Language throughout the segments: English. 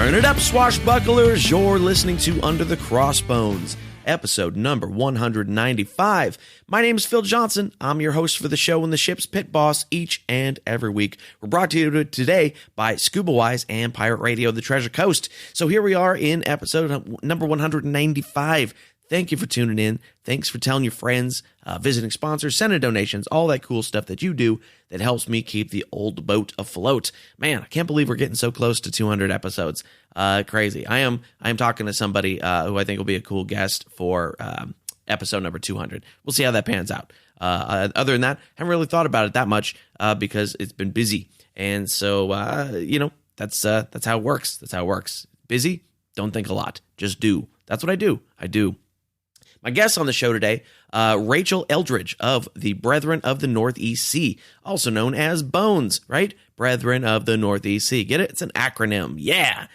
Turn it up, swashbucklers. You're listening to Under the Crossbones, episode number 195. My name is Phil Johnson. I'm your host for the show and the ship's pit boss each and every week. We're brought to you today by Scuba Wise and Pirate Radio, The Treasure Coast. So here we are in episode number 195. Thank you for tuning in. Thanks for telling your friends, visiting sponsors, sending donations, all that cool stuff that you do that helps me keep the old boat afloat. Man, I can't believe we're getting so close to 200 episodes. Crazy. I am talking to somebody who I think will be a cool guest for episode number 200. We'll see how that pans out. Other than that, I haven't really thought about it that much because it's been busy. And so, that's how it works. That's how it works. Busy, don't think a lot. Just do. That's what I do. I do. My guest on the show today, Rachel Eldridge of the Brethren of the Northeast Sea, also known as B.O.N.E S, right? Brethren of the Northeast Sea. Get it? It's an acronym. Yeah.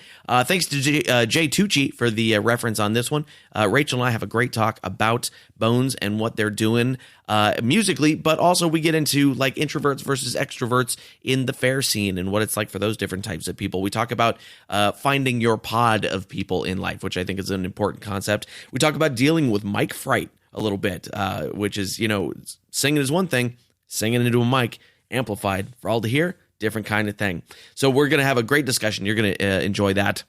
Thanks to Jay Tucci for the reference on this one. Rachel and I have a great talk about B.O.N.E S and what they're doing musically, but also we get into like introverts versus extroverts in the Faire scene and what it's like for those different types of people. We talk about finding your pod of people in life, which I think is an important concept. We talk about dealing with mic fright a little bit, which is, singing is one thing, singing into a mic, amplified for all to hear, different kind of thing. So we're going to have a great discussion. You're going to enjoy that.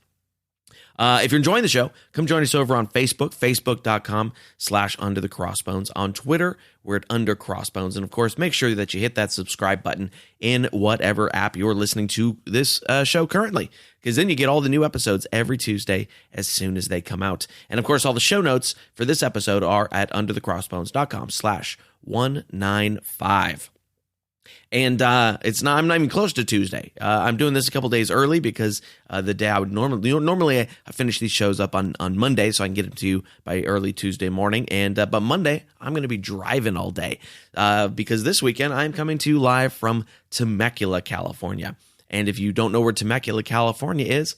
If you're enjoying the show, come join us over on Facebook, facebook.com/Under the Crossbones. On Twitter, we're at Under Crossbones. And of course, make sure that you hit that subscribe button in whatever app you're listening to this show currently, because then you get all the new episodes every Tuesday as soon as they come out. And of course, all the show notes for this episode are at underthecrossbones.com/195. And I'm not even close to Tuesday. I'm doing this a couple days early because the day I would normally I finish these shows up on Monday, so I can get them to you by early Tuesday morning. And but Monday I'm going to be driving all day because this weekend I'm coming to you live from Temecula, California. And if you don't know where Temecula, California is,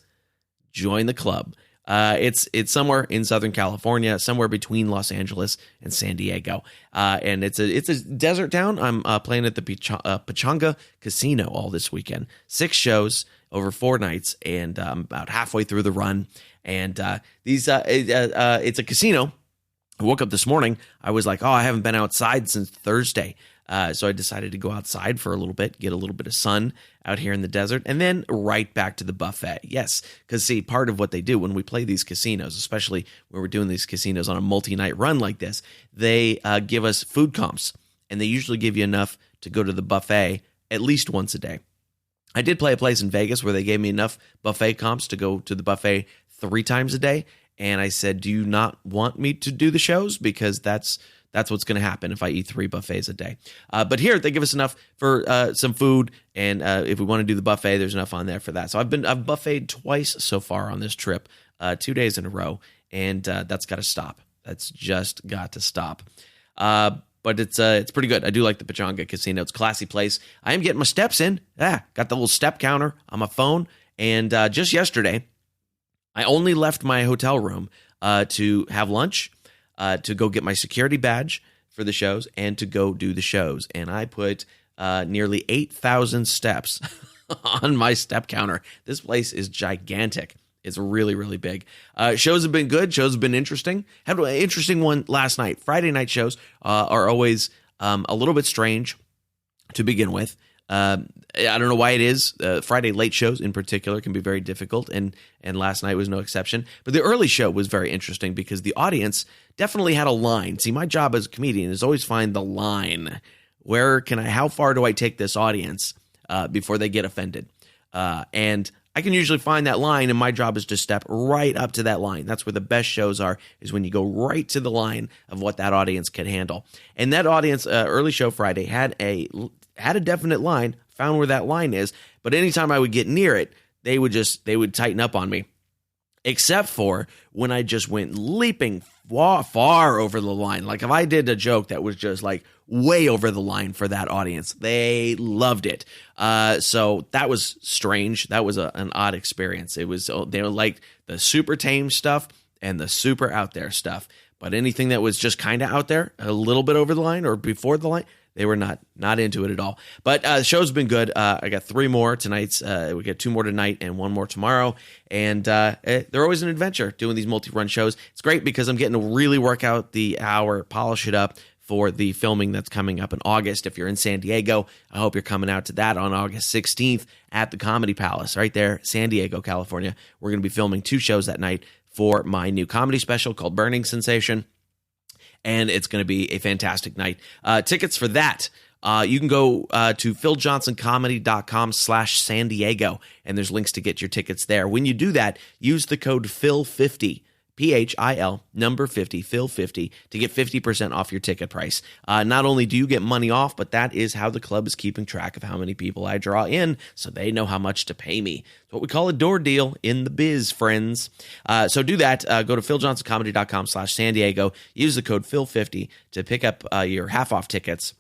join the club. It's somewhere in Southern California, somewhere between Los Angeles and San Diego. And it's a desert town. I'm playing at the Pechanga Casino all this weekend. 6 shows over 4 nights, and I'm about halfway through the run. And it's a casino. I woke up this morning. I was like, I haven't been outside since Thursday. So I decided to go outside for a little bit, get a little bit of sun out here in the desert, and then right back to the buffet. Yes, because see, part of what they do when we play these casinos, especially when we're doing these casinos on a multi-night run like this, they give us food comps, and they usually give you enough to go to the buffet at least once a day. I did play a place in Vegas where they gave me enough buffet comps to go to the buffet 3 times a day, and I said, do you not want me to do the shows? Because that's what's going to happen if I eat 3 buffets a day. But here, they give us enough for some food, and if we want to do the buffet, there's enough on there for that. So I've buffeted twice so far on this trip, 2 days in a row, and that's got to stop. That's just got to stop. But it's pretty good. I do like the Pechanga Casino. It's a classy place. I am getting my steps in. Got the little step counter on my phone, and just yesterday, I only left my hotel room to have lunch, to go get my security badge for the shows, and to go do the shows. And I put nearly 8,000 steps on my step counter. This place is gigantic. It's really, really big. Shows have been good. Shows have been interesting. Had an interesting one last night. Friday night shows are always a little bit strange to begin with. I don't know why it is. Friday late shows in particular can be very difficult, and last night was no exception. But the early show was very interesting because the audience definitely had a line. See, my job as a comedian is always find the line. How far do I take this audience before they get offended? And I can usually find that line, and my job is to step right up to that line. That's where the best shows are, is when you go right to the line of what that audience can handle. And that audience, early show Friday, had a definite line, found where that line is, but anytime I would get near it, they would tighten up on me. Except for when I just went leaping far over the line. Like if I did a joke that was just like way over the line for that audience, they loved it. So that was strange. That was an odd experience. They were like the super tame stuff and the super out there stuff. But anything that was just kind of out there, a little bit over the line or before the line, They were not into it at all. But the show's been good. I got 3 more tonight's. We get 2 more tonight and 1 more tomorrow. And they're always an adventure doing these multi-run shows. It's great because I'm getting to really work out the hour, polish it up for the filming that's coming up in August. If you're in San Diego, I hope you're coming out to that on August 16th at the Comedy Palace right there, San Diego, California. We're going to be filming 2 shows that night for my new comedy special called Burning Sensation. And it's going to be a fantastic night. Tickets for that, you can go to philjohnsoncomedy.com/San Diego, and there's links to get your tickets there. When you do that, use the code PHIL50, PHIL, number 50, PHIL50, to get 50% off your ticket price. Not only do you get money off, but that is how the club is keeping track of how many people I draw in, so they know how much to pay me. It's what we call a door deal in the biz, friends. So do that. Go to philjohnsoncomedy.com/San Diego. Use the code PHIL50 to pick up your half-off tickets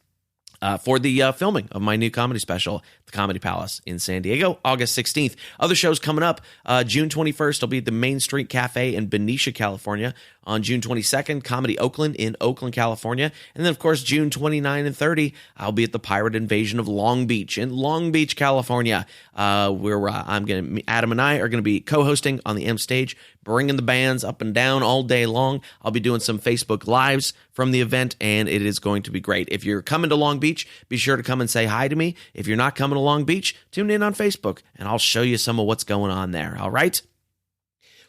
for the filming of my new comedy special, The Comedy Palace in San Diego, August 16th. Other shows coming up, June 21st, I'll be at the Main Street Cafe in Benicia, California. On June 22nd, Comedy Oakland in Oakland, California. And then, of course, June 29 and 30, I'll be at the Pirate Invasion of Long Beach in Long Beach, California, where Adam and I are going to be co-hosting on the M stage, bringing the bands up and down all day long. I'll be doing some Facebook Lives from the event, and it is going to be great. If you're coming to Long Beach, be sure to come and say hi to me. If you're not coming to Long Beach, tune in on Facebook, and I'll show you some of what's going on there, all right?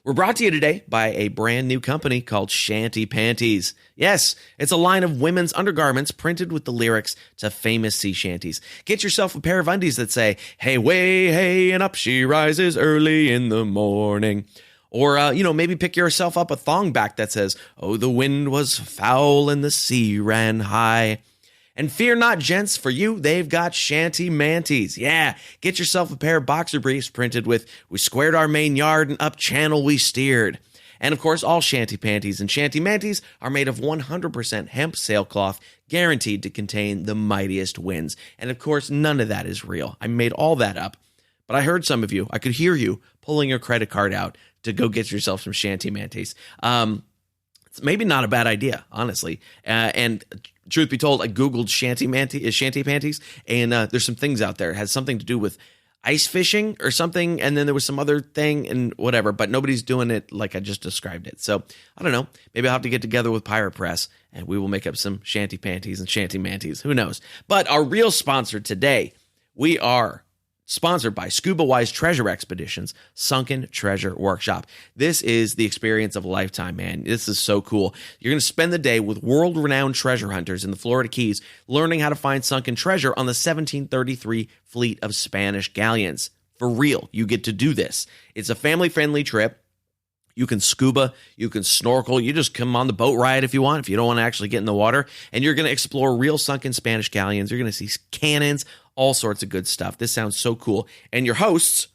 We're brought to you today by a brand new company called Shanty Panties. Yes, it's a line of women's undergarments printed with the lyrics to famous sea shanties. Get yourself a pair of undies that say, "Hey, way, hey, and up she rises early in the morning." Or, maybe pick yourself up a thong back that says, "Oh, the wind was foul and the sea ran high." And fear not, gents, for you, they've got Shanty Manties. Yeah, get yourself a pair of boxer briefs printed with, "We squared our main yard and up channel we steered." And of course, all Shanty Panties and Shanty Manties are made of 100% hemp sailcloth, guaranteed to contain the mightiest winds. And of course, none of that is real. I made all that up. But I heard some of you, I could hear you pulling your credit card out to go get yourself some Shanty Manties. It's maybe not a bad idea, honestly. And truth be told, I Googled Shanty Panties, and there's some things out there. It has something to do with ice fishing or something, and then there was some other thing and whatever, but nobody's doing it like I just described it. So, I don't know. Maybe I'll have to get together with Pirate Press, and we will make up some Shanty Panties and Shanty Manties. Who knows? But our real sponsor today, we are sponsored by Scuba Wise Treasure Expeditions, Sunken Treasure Workshop. This is the experience of a lifetime, man. This is so cool. You're going to spend the day with world-renowned treasure hunters in the Florida Keys, learning how to find sunken treasure on the 1733 fleet of Spanish galleons. For real, you get to do this. It's a family-friendly trip. You can scuba, you can snorkel, you just come on the boat ride if you want, if you don't want to actually get in the water. And you're going to explore real sunken Spanish galleons. You're going to see cannons, all sorts of good stuff. This sounds so cool. And your hosts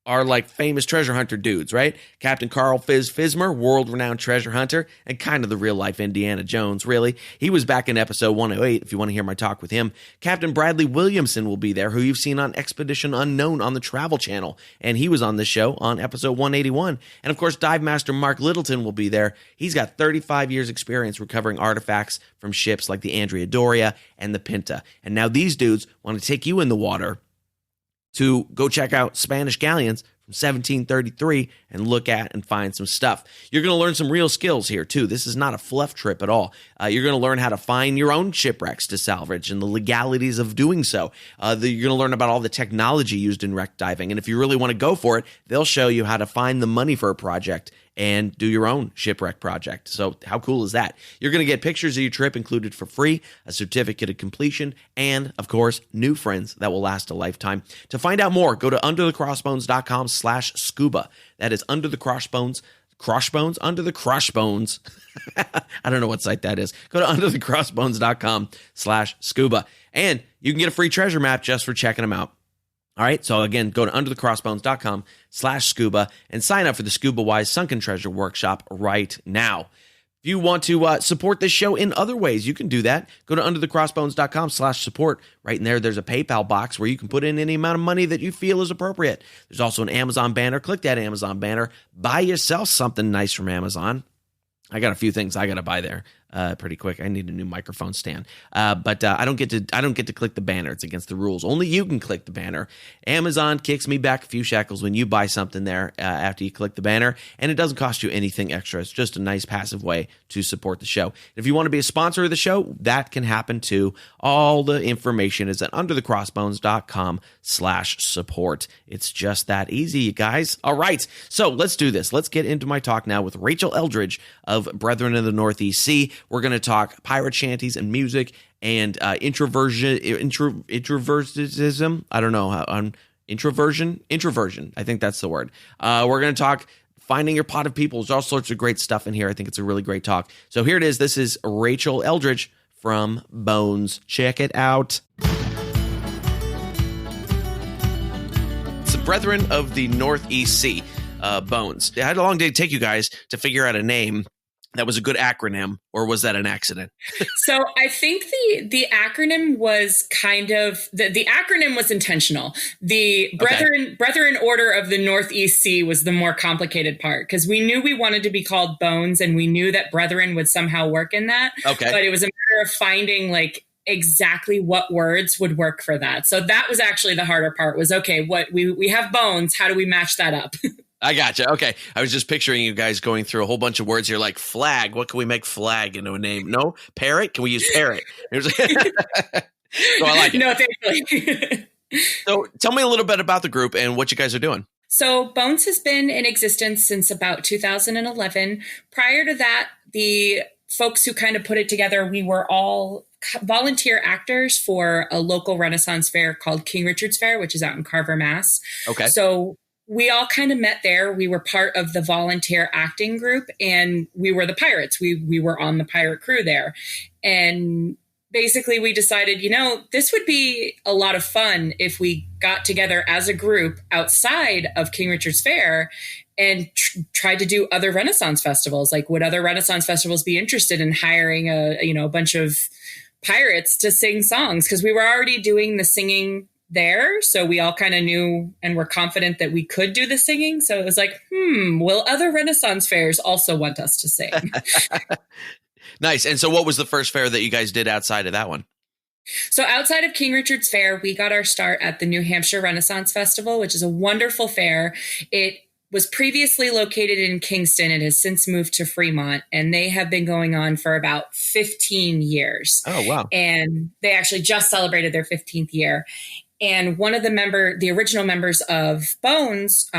are like famous treasure hunter dudes, right? Captain Carl Fismer, world-renowned treasure hunter, and kind of the real-life Indiana Jones, really. He was back in episode 108, if you want to hear my talk with him. Captain Bradley Williamson will be there, who you've seen on Expedition Unknown on the Travel Channel, and he was on this show on episode 181. And, of course, Dive Master Mark Littleton will be there. He's got 35 years' experience recovering artifacts from ships like the Andrea Doria and the Pinta. And now these dudes want to take you in the water to go check out Spanish galleons from 1733 and look at and find some stuff. You're going to learn some real skills here, too. This is not a fluff trip at all. You're going to learn how to find your own shipwrecks to salvage and the legalities of doing so. You're going to learn about all the technology used in wreck diving. And if you really want to go for it, they'll show you how to find the money for a project and do your own shipwreck project. So how cool is that? You're going to get pictures of your trip included for free, a certificate of completion, and, of course, new friends that will last a lifetime. To find out more, go to underthecrossbones.com/scuba. That is under the crossbones. Under the crossbones. I don't know what site that is. Go to underthecrossbones.com/scuba. And you can get a free treasure map just for checking them out. All right, so again, go to underthecrossbones.com/scuba and sign up for the Scuba Wise Sunken Treasure Workshop right now. If you want to support this show in other ways, you can do that. Go to underthecrossbones.com/support. Right in there, there's a PayPal box where you can put in any amount of money that you feel is appropriate. There's also an Amazon banner. Click that Amazon banner. Buy yourself something nice from Amazon. I got a few things I got to buy there. pretty quick. I need a new microphone stand. But I don't get to click the banner. It's against the rules. Only you can click the banner. Amazon kicks me back a few shekels when you buy something there after you click the banner, and it doesn't cost you anything extra. It's just a nice passive way to support the show. If you want to be a sponsor of the show, that can happen too. All the information is at underthecrossbones.com/support. It's just that easy, you guys. All right, so let's do this. Let's get into my talk now with Rachel Eldridge of Brethren of the Northeast Sea. We're going to talk pirate shanties and music and introvertism. I don't know how introversion. I think that's the word. We're going to talk finding your pot of people. There's all sorts of great stuff in here. I think it's a really great talk. So here it is. This is Rachel Eldridge from B.O.N.E S. Check it out. It's the Brethren of the Northeast Sea, B.O.N.E S. How long did it take you guys to figure out a name that was a good acronym, or was that an accident? So I think the acronym was kind of the acronym was intentional. The Brethren Order of the Northeast Sea was the more complicated part, because we knew we wanted to be called Bones, and we knew that Brethren would somehow work in that. Okay, but it was a matter of finding exactly what words would work for that. So that was actually the harder part. Was what we have Bones. How do we match that up? I gotcha. Okay. I was just picturing you guys going through a whole bunch of words here, like flag. What can we make flag into a name? No? Parrot? Can we use parrot? So I like it. No, thankfully. So tell me a little bit about the group and what you guys are doing. So B.O.N.E S has been in existence since about 2011. Prior to that, the folks who kind of put it together, we were all volunteer actors for a local Renaissance fair called King Richard's Fair, which is out in Carver, Mass. Okay. So we all kind of met there. We were part of the volunteer acting group, and we were the pirates. We were on the pirate crew there. And basically we decided, this would be a lot of fun if we got together as a group outside of King Richard's Fair and tried to do other Renaissance festivals. Like, would other Renaissance festivals be interested in hiring a bunch of pirates to sing songs? Because we were already doing the singing there. So we all kind of knew and were confident that we could do the singing. So it was like, will other Renaissance fairs also want us to sing? Nice. And so what was the first fair that you guys did outside of that one? So outside of King Richard's Fair, we got our start at the New Hampshire Renaissance Festival, which is a wonderful fair. It was previously located in Kingston. It has since moved to Fremont, and they have been going on for about 15 years. Oh, wow. And they actually just celebrated their 15th year. And one of the original members of B.O.N.E S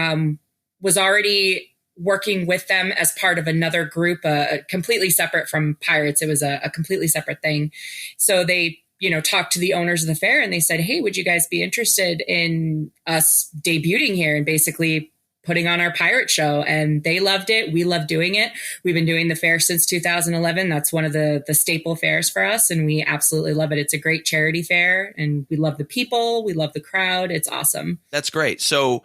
was already working with them as part of another group, completely separate from Pirates. It was a completely separate thing. So they, talked to the owners of the fair, and they said, hey, would you guys be interested in us debuting here and basically putting on our pirate show? And they loved it. We loved doing it. We've been doing the fair since 2011. That's one of the staple fairs for us, and we absolutely love it. It's a great charity fair, and we love the people. We love the crowd. It's awesome. That's great. So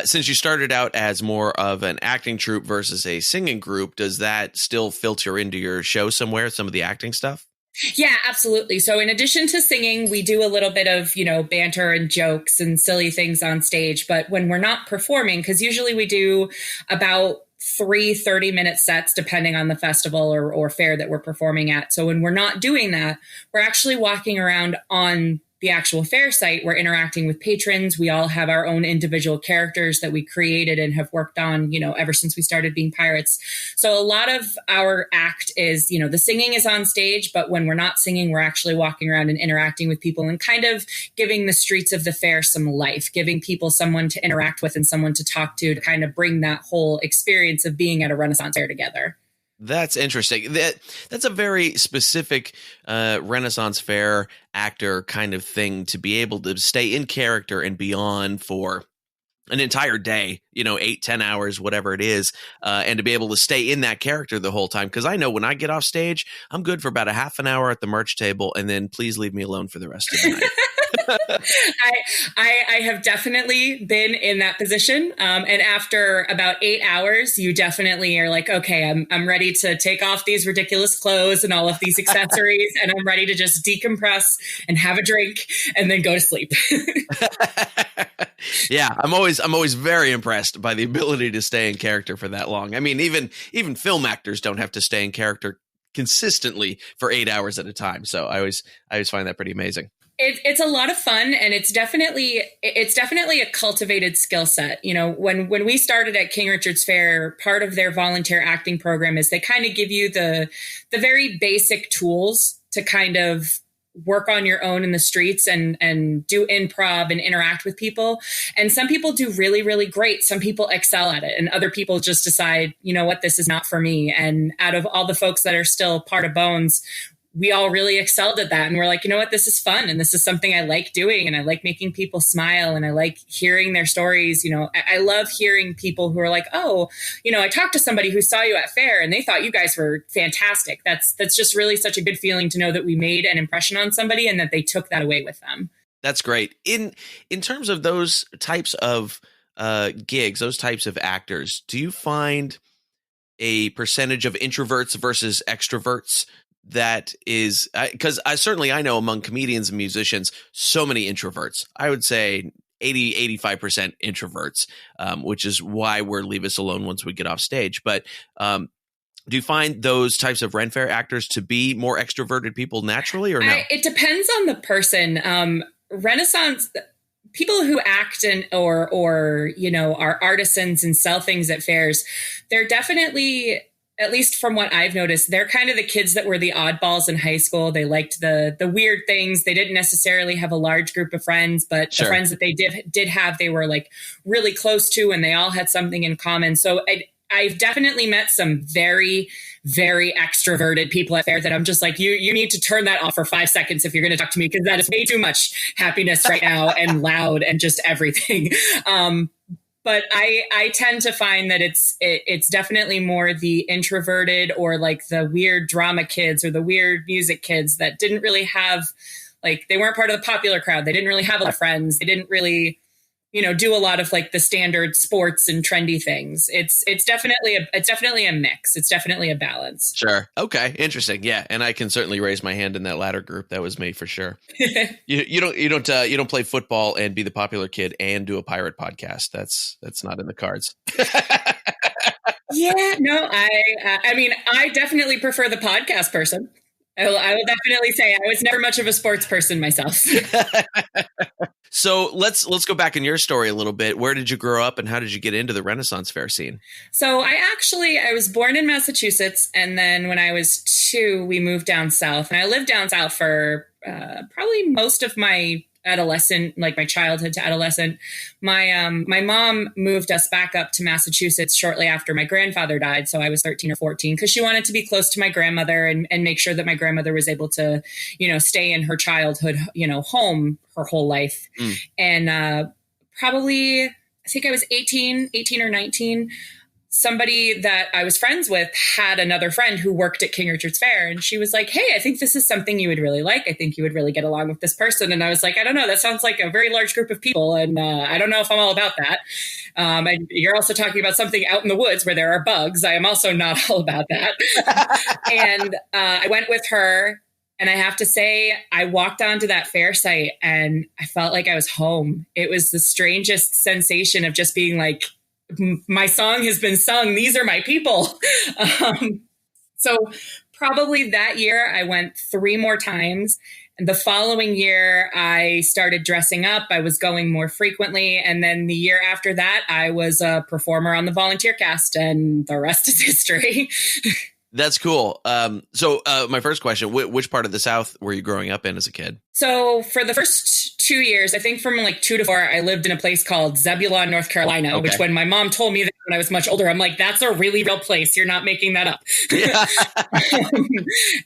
since you started out as more of an acting troupe versus a singing group, does that still filter into your show somewhere, some of the acting stuff? Yeah, absolutely. So in addition to singing, we do a little bit of, banter and jokes and silly things on stage. But when we're not performing, because usually we do about 3 30-minute sets, depending on the festival or fair that we're performing at. So when we're not doing that, we're actually walking around on the actual fair site. We're interacting with patrons. We all have our own individual characters that we created and have worked on, ever since we started being pirates. So a lot of our act is, the singing is on stage, but when we're not singing, we're actually walking around and interacting with people and kind of giving the streets of the fair some life, giving people someone to interact with and someone to talk to kind of bring that whole experience of being at a Renaissance fair together. That's interesting. That's a very specific Renaissance fair actor kind of thing, to be able to stay in character and beyond for an entire day, 8-10 hours, whatever it is, and to be able to stay in that character the whole time. Because I know when I get off stage, I'm good for about a half an hour at the merch table, and then please leave me alone for the rest of the night. I have definitely been in that position. And after about 8 hours, you definitely are like, okay, I'm ready to take off these ridiculous clothes and all of these accessories. And I'm ready to just decompress and have a drink and then go to sleep. Yeah, I'm always very impressed by the ability to stay in character for that long. I mean, even film actors don't have to stay in character consistently for 8 hours at a time. So I always find that pretty amazing. It's a lot of fun, and it's definitely a cultivated skill set. You know, when we started at King Richard's Faire, part of their volunteer acting program is they kind of give you the very basic tools to kind of work on your own in the streets and do improv and interact with people. And some people do really, really great. Some people excel at it, and other people just decide, you know what, this is not for me. And out of all the folks that are still part of Bones, we all really excelled at that. And we're like, you know what, this is fun. And this is something I like doing. And I like making people smile. And I like hearing their stories. You know, I love hearing people who are like, oh, you know, I talked to somebody who saw you at Faire and they thought you guys were fantastic. That's just really such a good feeling to know that we made an impression on somebody and that they took that away with them. That's great. In terms of those types of gigs, those types of actors, do you find a percentage of introverts versus extroverts? That is, because I know among comedians and musicians, so many introverts. I would say 85% introverts, which is why we're leave us alone once we get off stage. But do you find those types of Ren Fair actors to be more extroverted people naturally, or no? It depends on the person. Renaissance people who act or you know, are artisans and sell things at fairs, they're definitely, at least from what I've noticed, they're kind of the kids that were the oddballs in high school. They liked the weird things. They didn't necessarily have a large group of friends, but Sure. The friends that they did have, they were like really close to, and they all had something in common. So I've definitely met some very, very extroverted people at Faire that I'm just like, you need to turn that off for 5 seconds if you're going to talk to me, because that is way too much happiness right now and loud and just everything. But I tend to find that it's definitely more the introverted or like the weird drama kids or the weird music kids that didn't really have, like, they weren't part of the popular crowd. They didn't really have a lot of friends. They didn't really, you know, do a lot of like the standard sports and trendy things. It's definitely a mix. It's definitely a balance. Sure. Okay. Interesting. Yeah. And I can certainly raise my hand in that latter group. That was me for sure. You don't play football and be the popular kid and do a pirate podcast. That's not in the cards. Yeah. No, I mean, I definitely prefer the podcast person. I will definitely say I was never much of a sports person myself. So let's go back in your story a little bit. Where did you grow up and how did you get into the Renaissance Fair scene? So I was born in Massachusetts, and then when I was 2, we moved down south, and I lived down south for probably most of my adolescent, like my childhood to adolescent. My mom moved us back up to Massachusetts shortly after my grandfather died. So I was 13 or 14 because she wanted to be close to my grandmother and make sure that my grandmother was able to, you know, stay in her childhood, you know, home her whole life. And probably, I think I was 18 or 19. Somebody that I was friends with had another friend who worked at King Richard's Faire. And she was like, hey, I think this is something you would really like. I think you would really get along with this person. And I was like, I don't know. That sounds like a very large group of people. And I don't know if I'm all about that. And you're also talking about something out in the woods where there are bugs. I am also not all about that. And I went with her. And I have to say, I walked onto that fair site and I felt like I was home. It was the strangest sensation of just being like, my song has been sung. These are my people. So probably that year I went 3 more times. And the following year I started dressing up. I was going more frequently. And then the year after that, I was a performer on the volunteer cast, and the rest is history. That's cool. So my first question, which part of the South were you growing up in as a kid? So for the first 2 years, I think from like 2 to 4, I lived in a place called Zebulon, North Carolina, Okay. which when my mom told me that when I was much older, I'm like, that's a really real place. You're not making that up.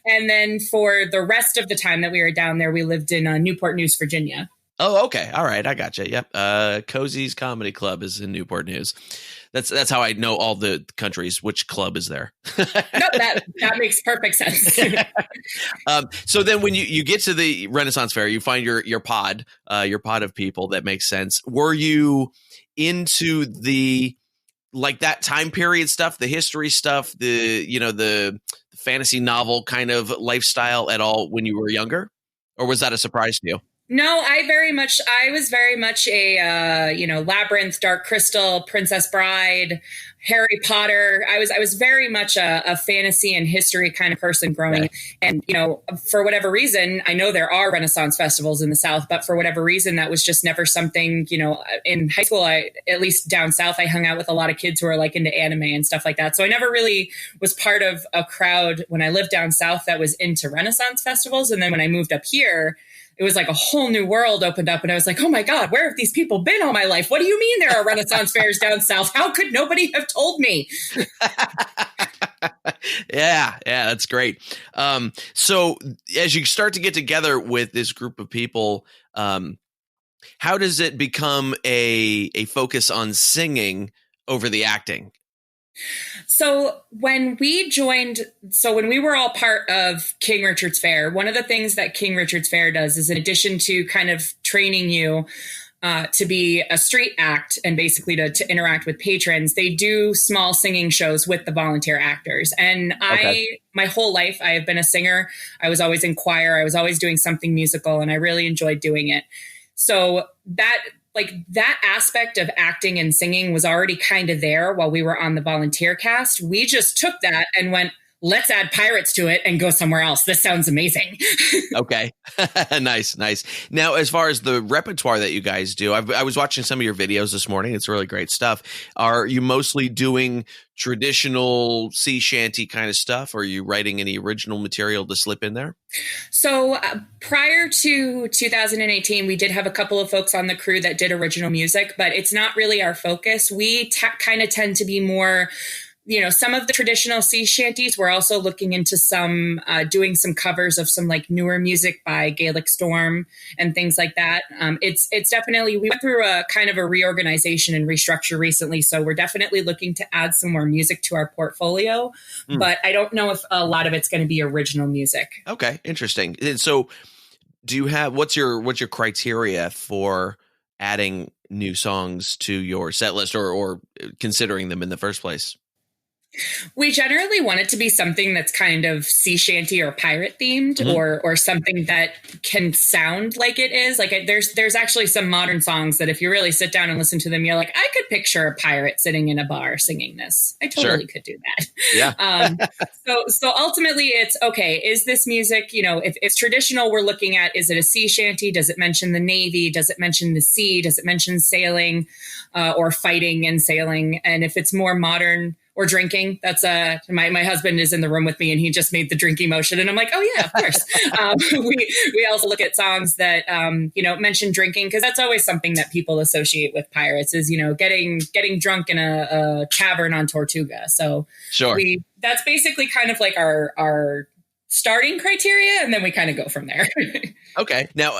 And then for the rest of the time that we were down there, we lived in Newport News, Virginia. Oh, okay. All right. I gotcha. Yep. Cozy's Comedy Club is in Newport News. That's how I know all the countries. Which club is there? No, that makes perfect sense. So then when you get to the Renaissance Fair, you find your pod of people. That makes sense. Were you into the, like, that time period stuff, the history stuff, the fantasy novel kind of lifestyle at all when you were younger? Or was that a surprise to you? No, I was very much a, Labyrinth, Dark Crystal, Princess Bride, Harry Potter. I was very much a fantasy and history kind of person growing. And, for whatever reason, I know there are Renaissance festivals in the South, but for whatever reason, that was just never something, in high school, at least down South, I hung out with a lot of kids who are like into anime and stuff like that. So I never really was part of a crowd when I lived down South that was into Renaissance festivals. And then when I moved up here, it was like a whole new world opened up. And I was like, oh my God, where have these people been all my life? What do you mean there are Renaissance fairs down South? How could nobody have told me? Yeah, that's great. So as you start to get together with this group of people, how does it become a focus on singing over the acting? So when we were all part of King Richard's Faire, one of the things that King Richard's Faire does is, in addition to kind of training you to be a street act and basically to interact with patrons, they do small singing shows with the volunteer actors. And my whole life, I have been a singer. I was always in choir. I was always doing something musical, and I really enjoyed doing it. So that aspect of acting and singing was already kind of there while we were on the volunteer cast. We just took that and went, let's add pirates to it and go somewhere else. This sounds amazing. Okay. Nice. Now, as far as the repertoire that you guys do, I was watching some of your videos this morning. It's really great stuff. Are you mostly doing traditional sea shanty kind of stuff? Or are you writing any original material to slip in there? So prior to 2018, we did have a couple of folks on the crew that did original music, but it's not really our focus. We kind of tend to be more, some of the traditional sea shanties. We're also looking into doing some covers of some like newer music by Gaelic Storm and things like that. It's definitely, we went through a kind of a reorganization and restructure recently. So we're definitely looking to add some more music to our portfolio, but I don't know if a lot of it's going to be original music. Okay. Interesting. And so do you have, what's your criteria for adding new songs to your set list or considering them in the first place? We generally want it to be something that's kind of sea shanty or pirate themed, or something that can sound like it is. Like there's actually some modern songs that if you really sit down and listen to them, you're like, I could picture a pirate sitting in a bar singing this. I totally could do that. Yeah. So ultimately it's okay. Is this music, if it's traditional, we're looking at, is it a sea shanty? Does it mention the Navy? Does it mention the sea? Does it mention sailing, or fighting and sailing? And if it's more modern, or drinking. That's my husband is in the room with me, and he just made the drinking motion, and I'm like, oh yeah, of course. We also look at songs that mention drinking, because that's always something that people associate with pirates is getting drunk in a tavern on Tortuga. So sure, that's basically kind of like our starting criteria, and then we kind of go from there. Okay. Now,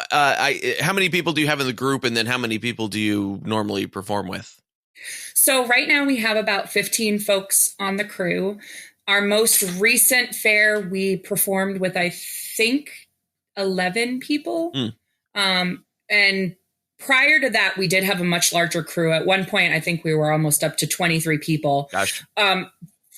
how many people do you have in the group, and then how many people do you normally perform with? So right now we have about 15 folks on the crew. Our most recent fair, we performed with, I think, 11 people. And prior to that, we did have a much larger crew. At one point, I think we were almost up to 23 people. Gosh.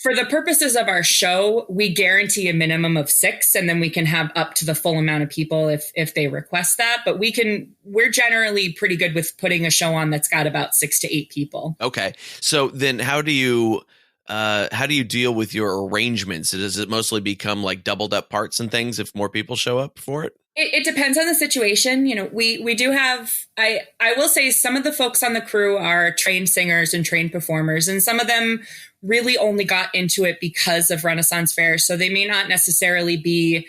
For the purposes of our show, we guarantee a minimum of 6, and then we can have up to the full amount of people if they request that. But we're generally pretty good with putting a show on that's got about 6 to 8 people. Okay. So then how do you deal with your arrangements? Does it mostly become like doubled up parts and things if more people show up for it? It depends on the situation. We do have, I will say some of the folks on the crew are trained singers and trained performers, and some of them really only got into it because of Renaissance Fair. So they may not necessarily be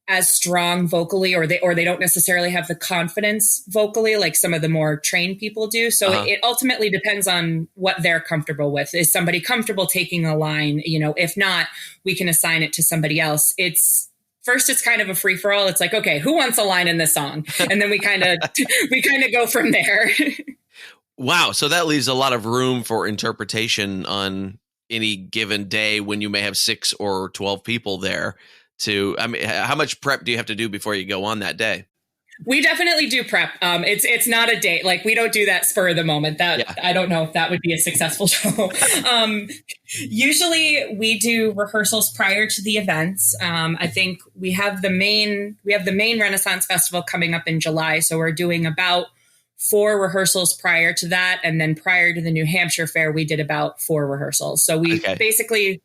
as strong vocally, or they don't necessarily have the confidence vocally like some of the more trained people do. So it ultimately depends on what they're comfortable with. Is somebody comfortable taking a line? If not, we can assign it to somebody else. It's kind of a free for all. It's like, okay, who wants a line in this song? And then we kind of go from there. Wow. So that leaves a lot of room for interpretation on any given day when you may have 6 or 12 people there. How much prep do you have to do before you go on that day? We definitely do prep. It's not a date. Like, we don't do that spur of the moment. I don't know if that would be a successful show. Usually we do rehearsals prior to the events. I think we have the main Renaissance Festival coming up in July. So we're doing about 4 rehearsals prior to that. And then prior to the New Hampshire Fair, we did about 4 rehearsals. So we basically,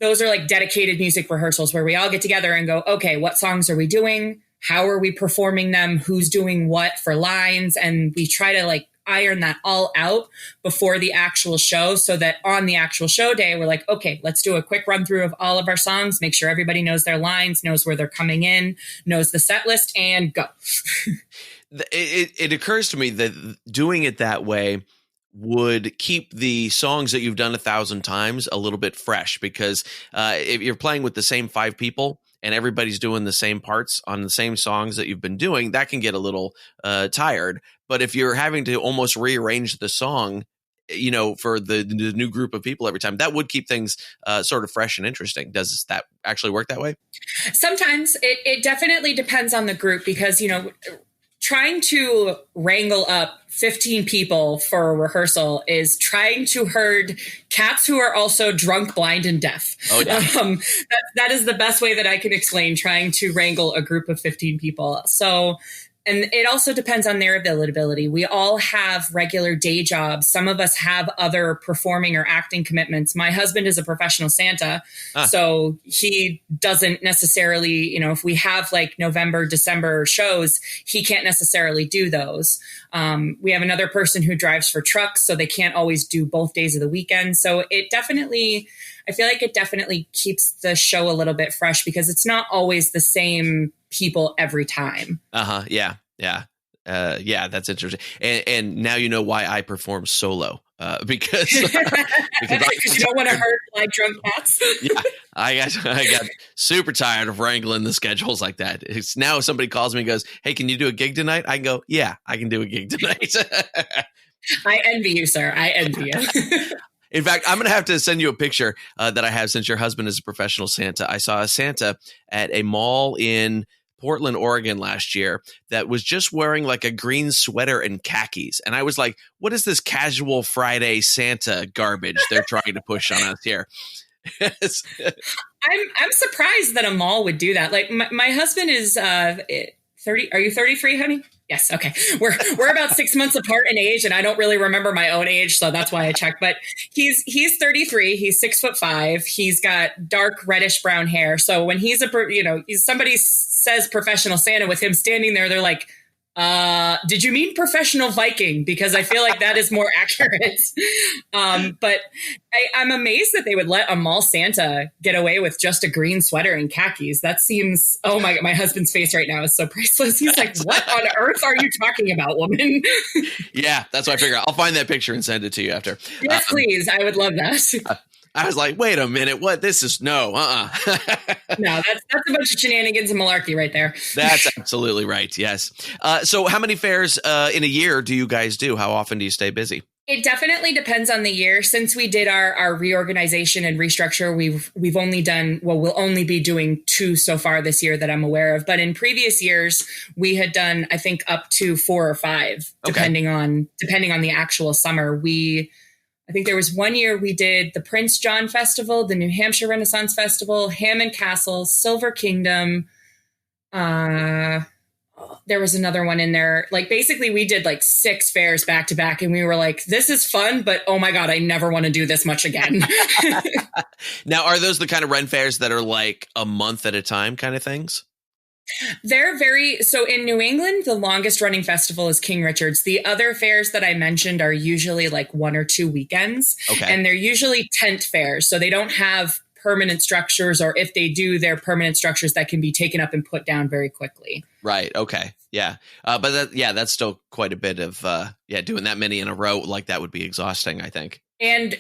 those are like dedicated music rehearsals where we all get together and go, okay, what songs are we doing? How are we performing them? Who's doing what for lines? And we try to like iron that all out before the actual show so that on the actual show day, we're like, okay, let's do a quick run through of all of our songs, make sure everybody knows their lines, knows where they're coming in, knows the set list, and go. It occurs to me that doing it that way would keep the songs that you've done 1,000 times a little bit fresh, because if you're playing with the same 5 people and everybody's doing the same parts on the same songs that you've been doing, that can get a little tired. But if you're having to almost rearrange the song, for the new group of people every time, that would keep things sort of fresh and interesting. Does that actually work that way? Sometimes it definitely depends on the group, because, trying to wrangle up 15 people for a rehearsal is trying to herd cats who are also drunk, blind, and deaf. Oh, yeah. That is the best way that I can explain trying to wrangle a group of 15 people. So, and it also depends on their availability. We all have regular day jobs. Some of us have other performing or acting commitments. My husband is a professional Santa, so he doesn't necessarily, if we have like November, December shows, he can't necessarily do those. We have another person who drives for trucks, so they can't always do both days of the weekend. So I feel like it definitely keeps the show a little bit fresh, because it's not always the same people every time. Yeah. That's interesting. And now you know why I perform solo. Because you don't want to hurt like drunk cats. Yeah, I got super tired of wrangling the schedules like that. It's now if somebody calls me and goes, "Hey, can you do a gig tonight?" I can go, "Yeah, I can do a gig tonight." I envy you, sir. I envy you. In fact, I'm going to have to send you a picture that I have, since your husband is a professional Santa. I saw a Santa at a mall in Portland, Oregon last year that was just wearing like a green sweater and khakis. And I was like, what is this casual Friday Santa garbage they're trying to push on us here? I'm surprised that a mall would do that. Like my husband is 30. Are you 33, honey? Yes. Okay. We're about 6 months apart in age, and I don't really remember my own age, so that's why I checked. But he's 33. He's 6'5". He's got dark reddish brown hair. So when he's somebody says professional Santa with him standing there, they're like, did you mean professional Viking? Because I feel like that is more accurate. But I'm amazed that they would let a mall Santa get away with just a green sweater and khakis. That seems, oh my husband's face right now is so priceless. He's like, what on earth are you talking about, woman? Yeah, that's what I figure. I'll find that picture and send it to you after. Yes, please. I would love that. I was like, wait a minute, what? This is no. No, that's a bunch of shenanigans and malarkey right there. That's absolutely right. Yes. So how many fairs in a year do you guys do? How often do you stay busy? It definitely depends on the year. Since we did our reorganization and restructure, we've only done, we'll only be doing 2 so far this year that I'm aware of. But in previous years, we had done, I think, up to 4 or 5, depending on the actual summer. I think there was one year we did the Prince John Festival, the New Hampshire Renaissance Festival, Hammond Castle, Silver Kingdom. There was another one in there. Like basically we did like 6 fairs back to back, and we were like, this is fun, but oh my God, I never want to do this much again. Now, are those the kind of Ren Fairs that are like a month at a time kind of things? They're so in New England, the longest running festival is King Richard's. The other fairs that I mentioned are usually like 1 or 2 weekends. Okay. And they're usually tent fairs. So they don't have permanent structures, or if they do, they're permanent structures that can be taken up and put down very quickly. Right. Okay. Yeah. But that's still quite a bit of, doing that many in a row like that would be exhausting, I think. And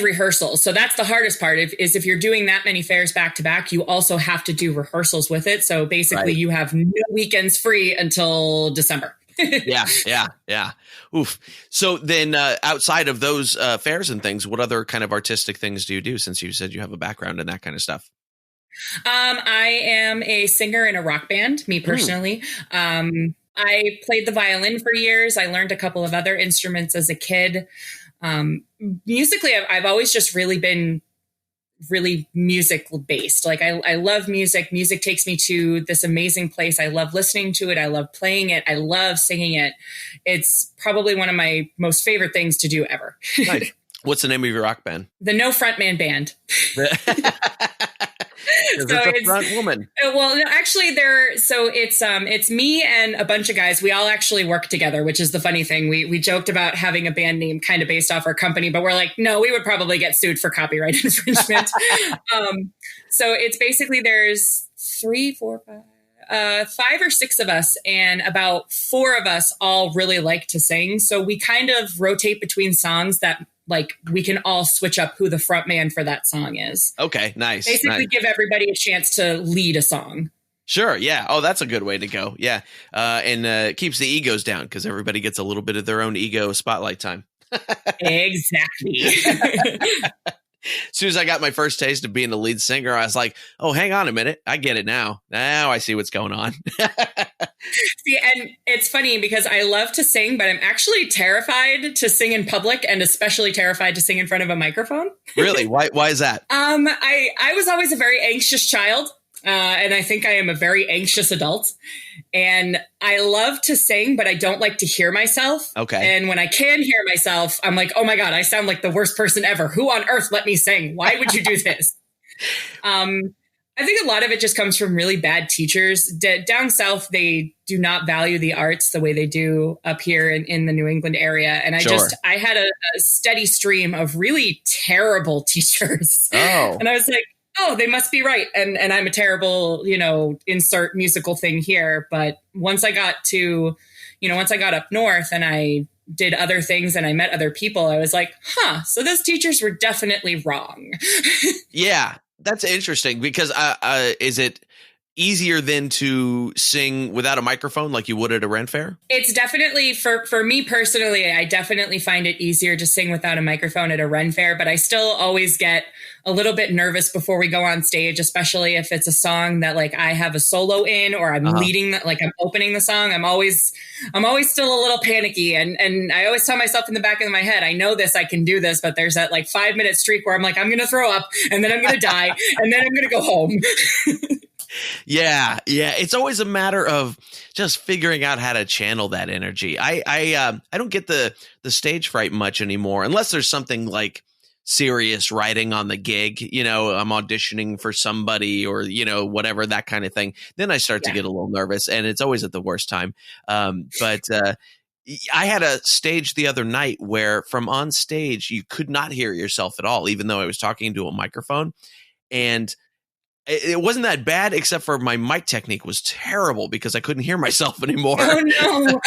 rehearsals. So that's the hardest part is if you're doing that many fairs back to back, you also have to do rehearsals with it. So basically you have no weekends free until December. Yeah. Oof. So then outside of those fairs and things, what other kind of artistic things do you do, since you said you have a background in that kind of stuff? I am a singer in a rock band, me personally. I played the violin for years. I learned a couple of other instruments as a kid. Musically, I've always just really been really music based. Like I love music. Music takes me to this amazing place. I love listening to it. I love playing it. I love singing it. It's probably one of my most favorite things to do ever. Nice. What's the name of your rock band? The No Frontman Band. So it's a front woman. Well, no, actually, it's me and a bunch of guys. We all actually work together, which is the funny thing. We joked about having a band name kind of based off our company, but we're like, no, we would probably get sued for copyright infringement. So it's basically there's 5 or 6 of us, and about 4 of us all really like to sing. So we kind of rotate between songs that like we can all switch up who the front man for that song is. Okay, nice. Basically give everybody a chance to lead a song. Sure, yeah. Oh, that's a good way to go. Yeah. And keeps the egos down because everybody gets a little bit of their own ego spotlight time. Exactly. As soon as I got my first taste of being the lead singer, I was like, oh, hang on a minute. I get it now. Now I see what's going on. See, and it's funny because I love to sing, but I'm actually terrified to sing in public and especially terrified to sing in front of a microphone. Really? Why is that? I was always a very anxious child. And I think I am a very anxious adult. And I love to sing, but I don't like to hear myself. Okay. And when I can hear myself, I'm like, oh my God, I sound like the worst person ever. Who on earth let me sing? Why would you do this? I think a lot of it just comes from really bad teachers. Down south, they do not value the arts the way they do up here in the New England area. And I had a steady stream of really terrible teachers. Oh. And I was like, oh, they must be right. And I'm a terrible, insert musical thing here. But once I got up north and I did other things and I met other people, I was like, so those teachers were definitely wrong. Yeah, that's interesting because is it easier than to sing without a microphone like you would at a Ren Fair? It's definitely, for me personally, I definitely find it easier to sing without a microphone at a Ren Fair, but I still always get a little bit nervous before we go on stage, especially if it's a song that like I have a solo in or I'm leading, like I'm opening the song. I'm always still a little panicky. And I always tell myself in the back of my head, I know this, I can do this, but there's that like 5-minute streak where I'm like, I'm going to throw up and then I'm going to die and then I'm going to go home. Yeah. It's always a matter of just figuring out how to channel that energy. I don't get the stage fright much anymore, unless there's something like serious writing on the gig. I'm auditioning for somebody or whatever, that kind of thing. Then I start to get a little nervous, and it's always at the worst time. But I had a stage the other night where from on stage you could not hear yourself at all, even though I was talking to a microphone, and it wasn't that bad, except for my mic technique was terrible because I couldn't hear myself anymore. Oh, no.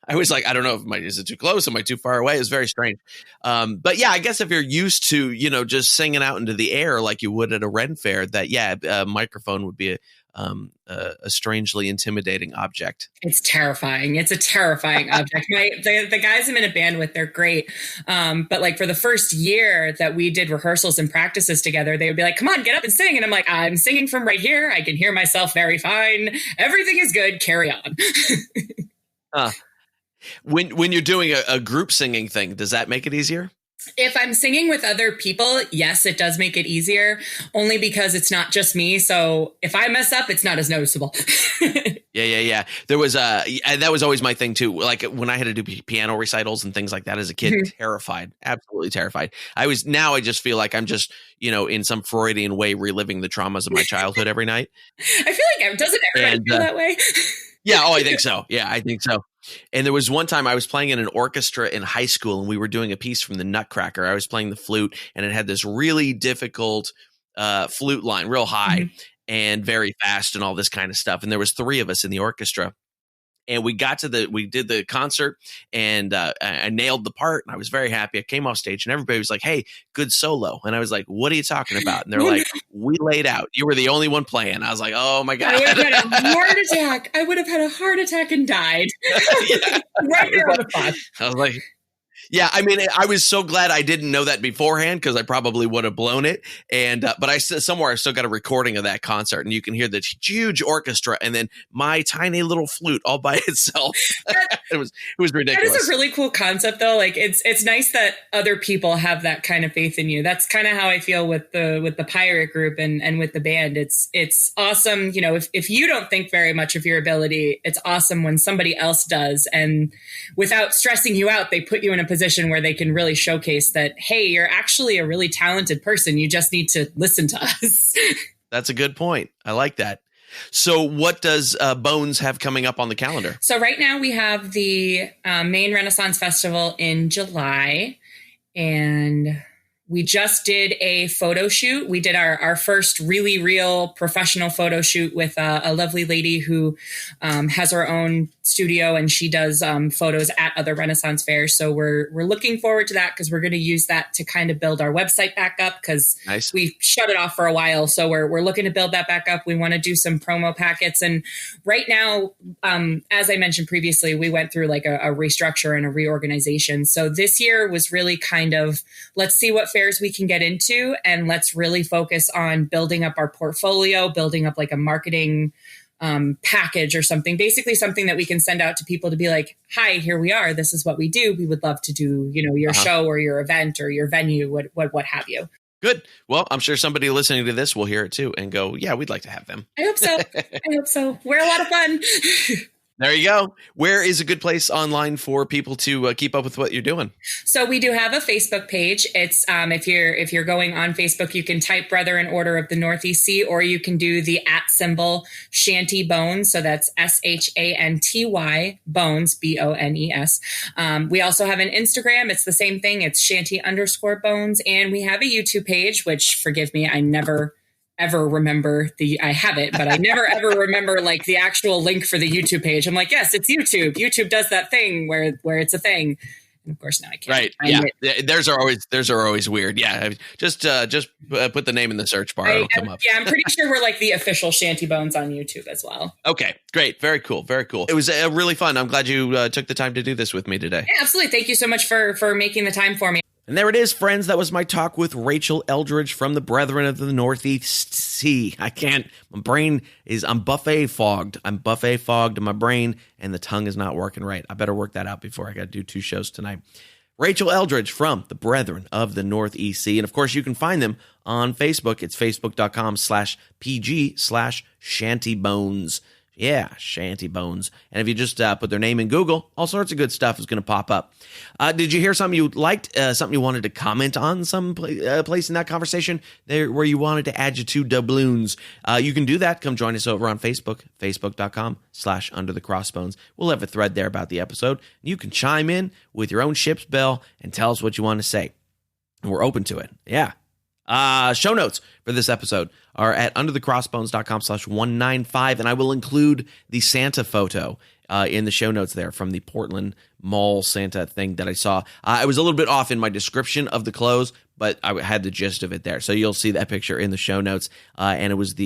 I was like, I don't know, is it too close? Am I too far away? It was very strange. But yeah, I guess if you're used to, just singing out into the air like you would at a Ren Fair, a microphone would be a strangely intimidating object. It's terrifying. It's a terrifying object. The guys I'm in a band with, they're great. But like for the first year that we did rehearsals and practices together, they would be like, come on, get up and sing. And I'm like, I'm singing from right here. I can hear myself very fine. Everything is good. Carry on. When you're doing a group singing thing, does that make it easier? If I'm singing with other people, yes, it does make it easier, only because it's not just me. So if I mess up, it's not as noticeable. Yeah. There was that was always my thing too. Like when I had to do piano recitals and things like that as a kid, terrified, absolutely terrified. Now I just feel like I'm just, in some Freudian way reliving the traumas of my childhood every night. I feel like doesn't everybody feel that way? Yeah. Oh, I think so. Yeah, I think so. And there was one time I was playing in an orchestra in high school and we were doing a piece from the Nutcracker. I was playing the flute and it had this really difficult flute line, real high and very fast and all this kind of stuff. And there was 3 of us in the orchestra. And we did the concert and I nailed the part and I was very happy. I came off stage and everybody was like, hey, good solo. And I was like, what are you talking about? And they're like, we laid out. You were the only one playing. I was like, oh my God. I would have had a heart attack. I would have had a heart attack and died. Right there on the spot. I was like, Yeah, I mean, I was so glad I didn't know that beforehand because I probably would have blown it. And but I somewhere I still got a recording of that concert, and you can hear the huge orchestra, and then my tiny little flute all by itself. It was ridiculous. That is a really cool concept, though. Like it's nice that other people have that kind of faith in you. That's kind of how I feel with the pirate group and with the band. It's awesome. You know, if you don't think very much of your ability, it's awesome when somebody else does, and without stressing you out, they put you in a position where they can really showcase that, hey, you're actually a really talented person. You just need to listen to us. That's a good point. I like that. So what does B.O.N.E S have coming up on the calendar? So right now we have the Maine Renaissance Festival in July, and we just did a photo shoot. We did our first really real professional photo shoot with a lovely lady who has her own studio, and she does photos at other Renaissance fairs. So we're looking forward to that because we're going to use that to kind of build our website back up because we shut it off for a while. So we're looking to build that back up. We want to do some promo packets. And right now, as I mentioned previously, we went through like a restructure and a reorganization. So this year was really kind of, let's see what fairs we can get into, and let's really focus on building up our portfolio, building up like a marketing package or something, basically something that we can send out to people to be like, hi, here we are. This is what we do. We would love to do, you know, your show or your event or your venue, what have you. Good. Well, I'm sure somebody listening to this will hear it too and go, yeah, we'd like to have them. I hope so. I hope so. We're a lot of fun. There you go. Where is a good place online for people to keep up with what you're doing? So we do have a Facebook page. It's if you're going on Facebook, you can type Brethren Order of the Northeast Sea, or you can do the @ Shanty Bones. So that's SHANTY Bones, BONES. We also have an Instagram. It's the same thing. It's Shanty_Bones. And we have a YouTube page, which, forgive me, I never ever remember I have it, but I never ever remember like the actual link for the YouTube page. I'm like, yes, it's YouTube. YouTube does that thing where it's a thing. And of course now I can't. Right. Yeah. It. Theirs are always weird. Yeah. Just put the name in the search bar. It'll come up. Yeah. I'm pretty sure we're like the official Shanty Bones on YouTube as well. Okay. Great. Very cool. Very cool. It was really fun. I'm glad you took the time to do this with me today. Yeah, absolutely. Thank you so much for making the time for me. And there it is, friends. That was my talk with Rachel Eldridge from the Brethren of the Northeast Sea. I'm buffet fogged. I'm buffet fogged in my brain, and the tongue is not working right. I better work that out before I got to do 2 shows tonight. Rachel Eldridge from the Brethren of the Northeast Sea. And of course, you can find them on Facebook. It's facebook.com/PG/Shantybones. Yeah, Shanty Bones. And if you just put their name in Google, all sorts of good stuff is going to pop up. Did you hear something you liked, something you wanted to comment on, some place in that conversation there where you wanted to add your 2 doubloons? You can do that. Come join us over on Facebook, facebook.com/underthecrossbones. We'll have a thread there about the episode. You can chime in with your own ship's bell and tell us what you want to say. And we're open to it. Yeah. Show notes for this episode are at underthecrossbones.com/195, and I will include the Santa photo in the show notes there from the Portland Mall Santa thing that I saw. I was a little bit off in my description of the clothes, but I had the gist of it there. So you'll see that picture in the show notes. And I was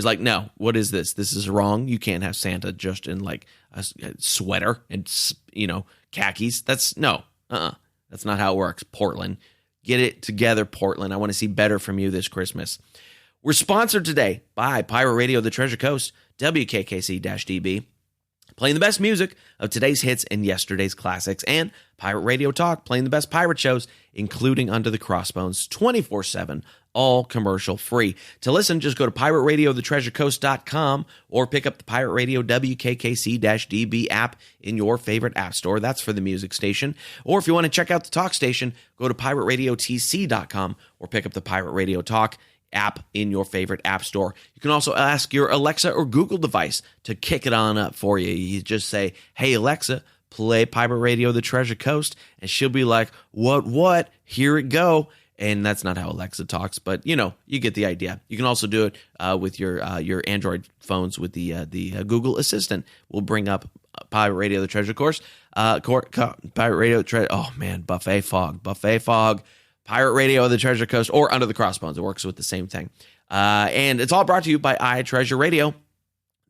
like, no, what is this? This is wrong. You can't have Santa just in like a sweater and, khakis. That's not how it works. Portland. Get it together, Portland. I want to see better from you this Christmas. We're sponsored today by Pirate Radio The Treasure Coast, WKKC-DB, playing the best music of today's hits and yesterday's classics, and Pirate Radio Talk, playing the best pirate shows, including Under the Crossbones, 24/7, all commercial free. To listen, just go to pirateradiothetreasurecoast.com or pick up the Pirate Radio WKKC-DB app in your favorite app store. That's for the music station. Or if you want to check out the talk station, go to pirateradiotc.com or pick up the Pirate Radio Talk app in your favorite app store. You can also ask your Alexa or Google device to kick it on up for you. You just say, hey, Alexa, play Pirate Radio The Treasure Coast, and she'll be like, what? Here it go. And that's not how Alexa talks, but you get the idea. You can also do it with your Android phones with the Google Assistant. We'll bring up Pirate Radio The Treasure Course. Pirate Radio Buffet Fog. Pirate Radio The Treasure Coast, or Under the Crossbones. It works with the same thing. And it's all brought to you by iTreasure Radio,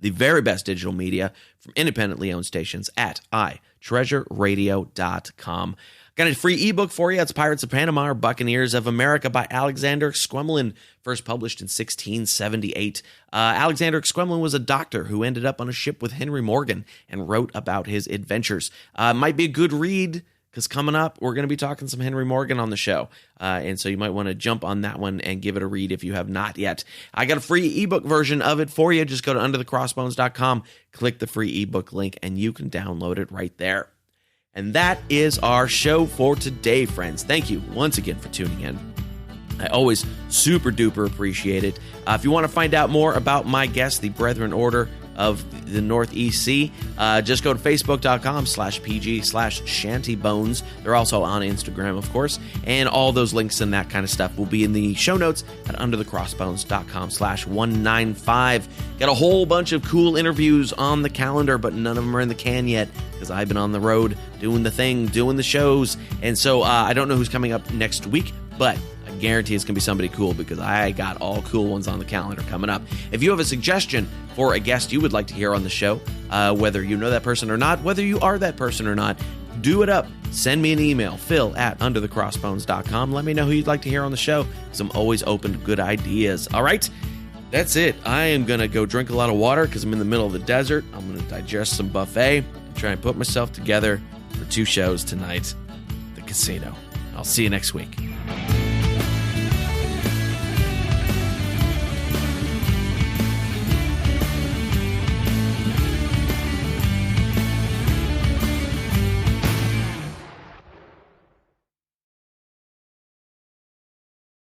the very best digital media from independently owned stations at iTreasureRadio.com. Got a free ebook for you. It's Pirates of Panama or Buccaneers of America by Alexander Exquemelin, first published in 1678. Alexander Exquemelin was a doctor who ended up on a ship with Henry Morgan and wrote about his adventures. Might be a good read, because coming up, we're going to be talking some Henry Morgan on the show. And so you might want to jump on that one and give it a read if you have not yet. I got a free ebook version of it for you. Just go to underthecrossbones.com, click the free ebook link, and you can download it right there. And that is our show for today, friends. Thank you once again for tuning in. I always super duper appreciate it. If you want to find out more about my guest, the Brethren Order of the Northeast Sea, just go to facebook.com/pg/shantybones. They're also on Instagram, of course, and all those links and that kind of stuff will be in the show notes at underthecrossbones.com/195. Got a whole bunch of cool interviews on the calendar, but none of them are in the can yet because I've been on the road doing the thing, doing the shows, and so I don't know who's coming up next week, but I guarantee it's going to be somebody cool because I got all cool ones on the calendar coming up. If you have a suggestion for a guest you would like to hear on the show, whether you know that person or not, whether you are that person or not, do it up. Send me an email, phil@underthecrossbones.com. Let me know who you'd like to hear on the show because I'm always open to good ideas. All right, that's it. I am going to go drink a lot of water because I'm in the middle of the desert. I'm going to digest some buffet and try and put myself together for 2 shows tonight at the casino. I'll see you next week.